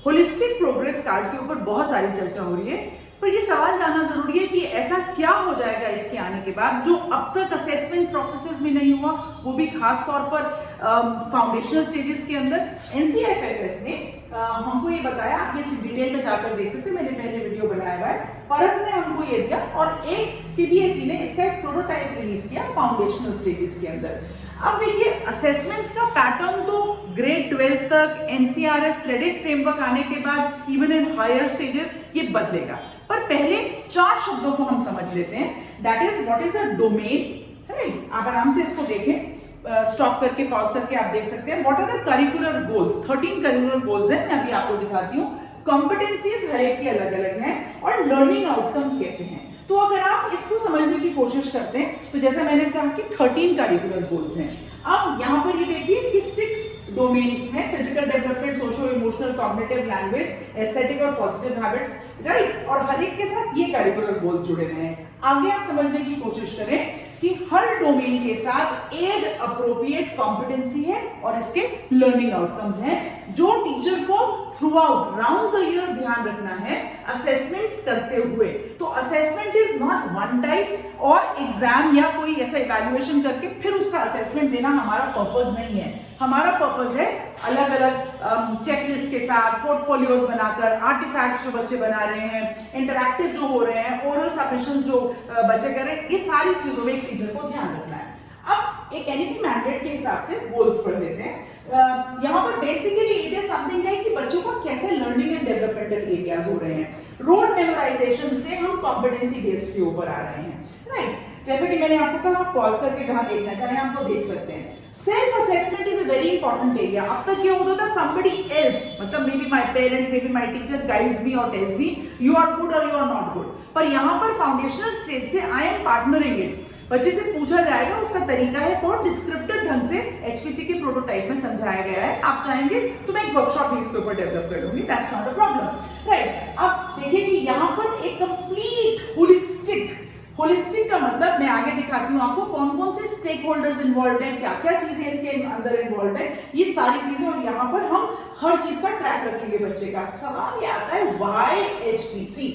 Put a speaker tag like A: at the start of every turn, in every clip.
A: Holistic progress card के ऊपर बहुत सारी चर्चा हो रही है, पर ये सवाल जानना जरूरी है कि ऐसा क्या हो जाएगा इसके आने के बाद जो अब तक असेसमेंट प्रोसेसेस में नहीं हुआ, वो भी खास तौर पर फाउंडेशनल स्टेजेस के अंदर। एनसीएफएफएस ने हमको ये बताया, आप ये डिटेल में जाकर देख सकते हैं, मैंने पहले वीडियो बनाया हुआ है। परख ने हमको ये दिया और एक सीबीएसई ने इसका एक प्रोटोटाइप रिलीज किया फाउंडेशनल स्टेजेस के अंदर। अब देखिए, असेसमेंट्स का पैटर्न तो ग्रेड 12 तक एनसीआरएफ क्रेडिट फ्रेमवर्क आने के बाद इवन इन हायर स्टेजेस ये बदलेगा, पर पहले 4 शब्दों को हम समझ लेते हैं। That is what is a domain, right? आप आराम से इसको देखें, स्टॉप करके पॉज करके आप देख सकते हैं। What are the curricular goals? 13 curricular goals हैं, मैं अभी आपको दिखाती हूँ। कॉम्पिटेंसीज हर एक की अलग अलग हैं और लर्निंग आउटकम्स कैसे हैं। तो अगर आप इसको समझने की कोशिश करते हैं तो जैसा मैंने कहा कि 13 करिकुलर गोल्स हैं। अब यहाँ पर ये देखिए कि 6 डोमेन्स हैं, physical development, socio emotional, cognitive, language, aesthetic और पॉजिटिव हैबिट्स, राइट? और हर एक के साथ ये करिकुलर गोल्स जुड़े हुए हैं। आगे आप समझने की कोशिश करें कि हर डोमेन के साथ एज अप्रोप्रिएट कॉम्पिटेंसी है और इसके लर्निंग आउटकम्स हैं, जो टीचर को through out round the year ध्यान रखना है असेसमेंट्स करते हुए। तो assessment is not one type और एग्जाम या कोई ऐसा इवैल्यूएशन करके फिर उसका असेसमेंट देना हमारा पर्पस नहीं है। हमारा पर्पस है अलग अलग चेकलिस्ट के साथ पोर्टफोलियोज बनाकर, आर्टिफैक्ट्स जो बच्चे बना रहे हैं, इंटरैक्टिव जो हो रहे हैं, ओरल सबमिशंस जो बच्चे कर रहे हैं, ये सारी चीजों में एक टीचर को ध्यान रखना है। अब एक एनईपी मैंडेट के हिसाब से गोल्स पढ़ लेते हैं। यहाँ पर basically it is something like कि बच्चों का कैसे लर्निंग एंड डेवलपमेंटल एरियाज हो रहे हैं। रोड मेमोराइजेशन से हम कॉम्पिटेंसी बेस्ड के ऊपर आ रहे हैं, राइट? जैसा कि मैंने आपको कहा, पॉज करके जहां देखना चाहें आप तो देख सकते हैं। Self assessment is a very important area. अब तक ये होता था somebody else, मतलब maybe my parent, maybe my teacher guides me और tells me you are good और यू आर नॉट गुड, पर यहाँ पर फाउंडेशनल स्टेज से आई एम पार्टनरिंग इट। बच्चे से पूछा जाएगा, उसका तरीका है, बहुत डिस्क्रिप्टिव ढंग से एचपीसी के प्रोटोटाइप में समझाया गया है। आप चाहेंगे तो मैं एक वर्कशॉप भी इसके ऊपर डेवलप कर लूंगी, that's not a problem, right? अब देखिए कि यहाँ पर एक कंप्लीट होलिस्टिक का मतलब मैं आगे दिखाती हूँ आपको कौन कौन से स्टेक होल्डर्स इन्वॉल्व हैं, क्या क्या चीजें इसके अंदर इन्वॉल्व है, ये सारी चीजें। और यहाँ पर हम हर चीज का ट्रैक रखेंगे बच्चे का। सवाल ये आता है व्हाई एचपीसी?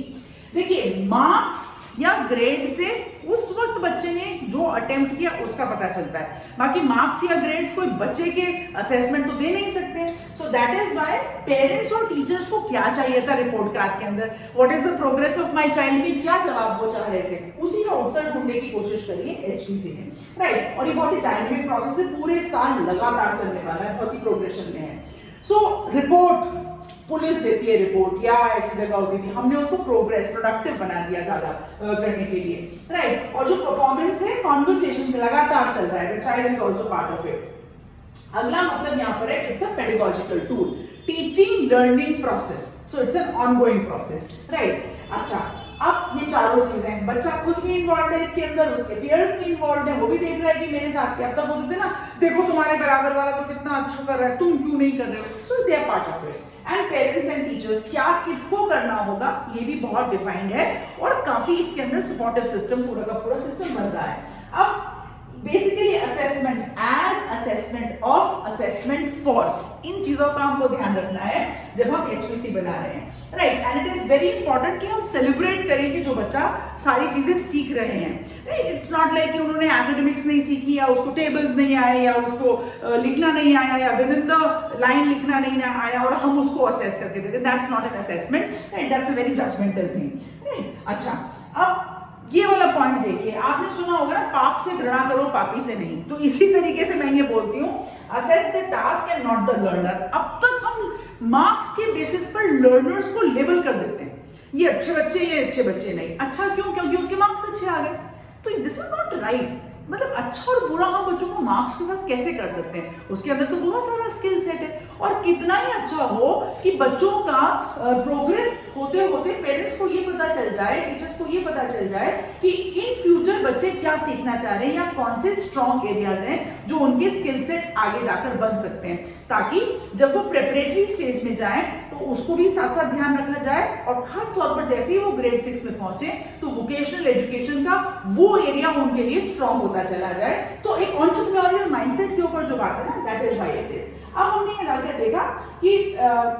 A: देखिए, मार्क्स या ग्रेड से उस वक्त बच्चे ने जो अटेम्प्ट किया उसका पता चलता है, बाकी मार्क्स या ग्रेड्स कोई बच्चे के असेसमेंट तो दे नहीं सकते। So that is why parents और टीचर्स को क्या चाहिए था रिपोर्ट कार्ड के अंदर, what is the progress of my child में क्या जवाब वो चाह रहे थे, उसी का उत्तर ढूंढने की कोशिश करिए एचपीसी में, राइट? और ये बहुत ही डायनेमिक प्रोसेस है, पूरे साल लगातार चलने वाला है, बहुत ही प्रोग्रेशन में है। सो रिपोर्ट पुलिस देती है रिपोर्ट या ऐसी जगह होती थी, हमने उसको प्रोग्रेस प्रोडक्टिव बना दिया ज्यादा करने के लिए, राइट? और जो परफॉर्मेंस है कॉन्वर्सेशन लगातार चल रहा है, the child is also part of it. अगला मतलब यहाँ पर है it's a pedagogical tool, teaching learning process, so it's an ongoing process, right? अच्छा, अब ये चारों चीजें, बच्चा खुद भी इन्वॉल्व है इसके अंदर, उसके पेयर्स भी इन्वॉल्व है, वो भी देख रहा है कि मेरे साथ क्या, अब तक बोलते थे ना, देखो तुम्हारे बराबर वाला तो कितना अच्छा कर रहा है, तुम क्यों नहीं कर रहे हो? So they are part of it. And parents and teachers, क्या किसको करना होगा ये भी बहुत डिफाइंड है और काफी इसके अंदर सपोर्टिव सिस्टम, पूरा का पूरा सिस्टम बन रहा है। अब basically assessment as assessment of assessment for, इन चीजों का हमको ध्यान रखना है जब हम एचपीसी बना रहे हैं, right? And it is very important कि हम सेलिब्रेट करें कि जो बच्चा सारी चीजें सीख रहे हैं, राइट? इट्स नॉट लाइक कि उन्होंने एकेडमिक्स नहीं सीखी या उसको टेबल्स नहीं आए या उसको लिखना नहीं आया या विद इन द लाइन लिखना नहीं आया और हम उसको असेस करके देते, that's not an assessment, right? That's a very judgmental thing, right? अच्छा, अब ये वाला पॉइंट देखिए, आपने सुना होगा ना, पाप से घृणा करो पापी से नहीं, तो इसी तरीके से मैं ये बोलती हूँ, assess the task and not the learner. अब तक हम मार्क्स के बेसिस पर लर्नर्स को लेबल कर देते हैं, ये अच्छे बच्चे, ये अच्छे बच्चे नहीं। अच्छा क्यों? क्योंकि उसके मार्क्स अच्छे आ गए, तो दिस इज नॉट राइट। मतलब अच्छा और बुरा हम बच्चों को मार्क्स के साथ कैसे कर सकते हैं? उसके अंदर तो बहुत सारा स्किल सेट है, और कितना ही अच्छा हो कि बच्चों का प्रोग्रेस होते होते पेरेंट्स को ये पता चल जाए, टीचर्स को ये पता चल जाए कि इन फ्यूचर बच्चे क्या सीखना चाह रहे हैं या कौन से स्ट्रॉन्ग एरियाज हैं जो उनके स्किल सेट्स आगे जाकर बन सकते हैं, ताकि जब वो प्रेपरेटरी स्टेज में जाए तो उसको भी साथ साथ ध्यान रखा जाए। और खास तौर पर जैसे ही वो ग्रेड 6 में पहुंचे तो वोकेशनल एजुकेशन का वो एरिया उनके लिए स्ट्रॉन्ग होता पता चला जाए। तो एक एंटरप्रेन्योरियल माइंडसेट के ऊपर जो बात है ना, that is why it is. अब हमने ये आगे देखा कि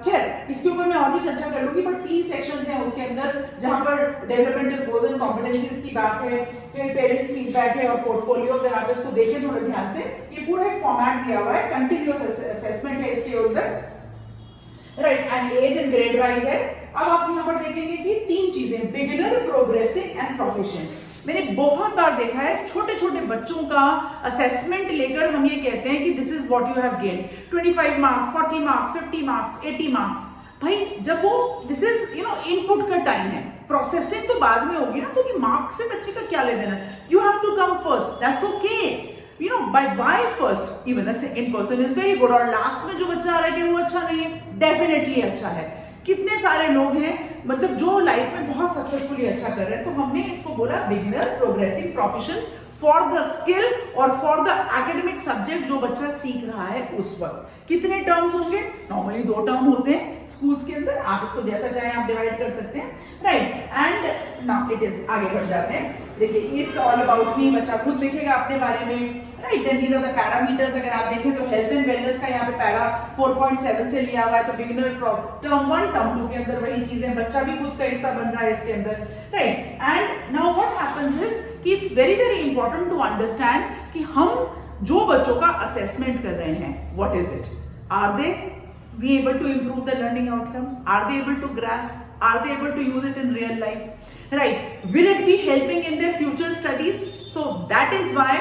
A: खैर इसके ऊपर मैं और भी चर्चा कर लूंगी, बट 3 सेक्शंस हैं उसके अंदर, जहां पर डेवलपमेंटल गोल्स एंड कॉम्पिटेंसीज की बात है, फिर पेरेंट्स फीडबैक है और पोर्टफोलियो। अगर आप इसको देखें थोड़े ध्यान से, ये पूरा एक फॉर्मेट दिया हुआ है, कंटिन्यूअस असेसमेंट है इसके अंदर, right, and age and grade wise है। अब आप यहाँ पर देखेंगे कि 3 चीजें, बिगिनर, प्रोग्रेसिव एंड प्रोफिशिएंट। मैंने बहुत बार देखा है छोटे छोटे बच्चों का असेसमेंट लेकर हम ये कहते हैं कि this is what you have gain, 25 marks, 40 marks, 50 marks, 80 marks. भाई जब वो दिस इज इनपुट का टाइम है, प्रोसेसिंग तो बाद में होगी ना, तो कि मार्क्स से बच्चे का क्या ले देना। You have to come first, that's okay, but why first? Even a second person is very good, और लास्ट में जो बच्चा आ रहा है कि वो अच्छा नहीं है, डेफिनेटली अच्छा है। कितने सारे लोग हैं मतलब जो लाइफ में बहुत सक्सेसफुली अच्छा कर रहे हैं, तो हमने इसको बोला beginner, progressive, proficient for the skill और फॉर द एकेडमिक सब्जेक्ट जो बच्चा सीख रहा है उस वक्त। कितने टर्म्स होंगे? नॉर्मली 2 टर्म होते हैं स्कूल्स के अंदर, आप इसको जैसा चाहें आप डिवाइड कर सकते हैं, right. And now it is, आगे बढ़ जाते हैं। देखिए, इट्स ऑल अबाउट मी, बच्चा खुद लिखेगा अपने बारे में, right. Then these are the parameters. अगर आप देखें तो हेल्थ एंड वेलनेस का यहाँ पे पैरा 4.7 से लिया हुआ है, तो बिगिनर टर्म 1 टर्म 2 के अंदर वही चीजें, बच्चा भी खुद का हिस्सा बन रहा है इसके अंदर, right. And now what happens is कि it's very very important to understand कि हम जो बच्चों का असेसमेंट कर रहे हैं, what is it, are they we able to improve the learning outcomes, are they able to grasp, are they able to use it in real life, right, will it be helping in their future studies? So that is why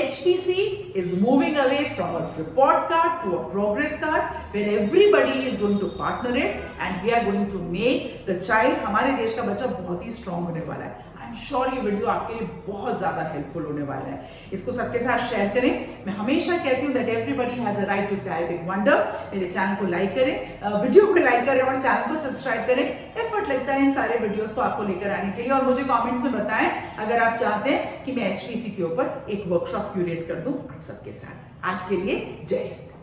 A: HPC is moving away from a report card to a progress card, where everybody is going to partner it and we are going to make the child, हमारे देश का बच्चा बहुत ही strong होने वाला है। I am sure ये video आपके लिए बहुत ज्यादा हेल्पफुल होने वाला है। इसको सबके साथ शेयर करें। मैं हमेशा कहती हूँ that everybody has a right to say I big wonder. मेरे चैनल को लाइक करें, वीडियो को लाइक करें और चैनल को सब्सक्राइब करें। एफर्ट लगता है इन सारे वीडियोस को आपको लेकर आने के लिए, और मुझे कमेंट्स में बताएं अगर आप चाहते हैं कि मैं HPC के ऊपर एक वर्कशॉप क्यूरेट कर दूं आप सबके साथ। आज के लिए जय हिंद।